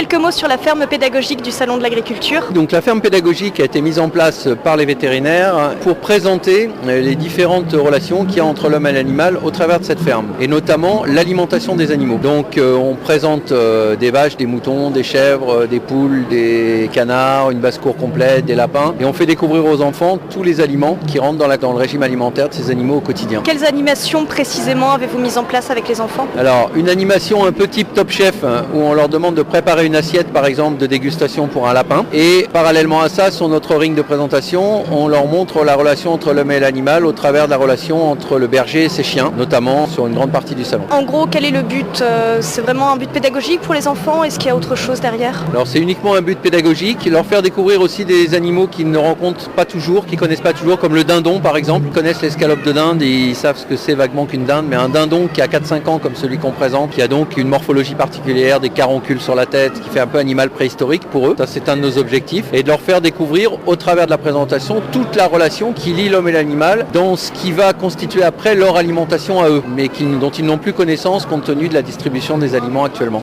quelques mots sur la ferme pédagogique du Salon de l'Agriculture. Donc la ferme pédagogique a été mise en place par les vétérinaires pour présenter les différentes relations qu'il y a entre l'homme et l'animal au travers de cette ferme, et notamment l'alimentation des animaux. Donc on présente des vaches, des moutons, des chèvres, des poules, des canards, une basse-cour complète, des lapins, et on fait découvrir aux enfants tous les aliments qui rentrent dans le régime alimentaire de ces animaux au quotidien. Quelles animations précisément avez-vous mises en place avec les enfants? Alors une animation un peu type Top Chef, où on leur demande de préparer une assiette par exemple de dégustation pour un lapin, et parallèlement à ça, sur notre ring de présentation, on leur montre la relation entre l'homme et l'animal au travers de la relation entre le berger et ses chiens, notamment sur une grande partie du salon. En gros, quel est le but? C'est vraiment un but pédagogique pour les enfants? Est-ce qu'il y a autre chose derrière? Alors c'est uniquement un but pédagogique, leur faire découvrir aussi des animaux qu'ils ne rencontrent pas toujours, qu'ils ne connaissent pas toujours, comme le dindon par exemple. Ils connaissent l'escalope de dinde et ils savent ce que c'est vaguement qu'une dinde, mais un dindon qui a 4-5 ans comme celui qu'on présente, qui a donc une morphologie particulière, des caroncules sur la tête, qui fait un peu animal préhistorique pour eux. Ça c'est un de nos objectifs, et de leur faire découvrir au travers de la présentation toute la relation qui lie l'homme et l'animal dans ce qui va constituer après leur alimentation à eux, mais dont ils n'ont plus connaissance compte tenu de la distribution des aliments actuellement.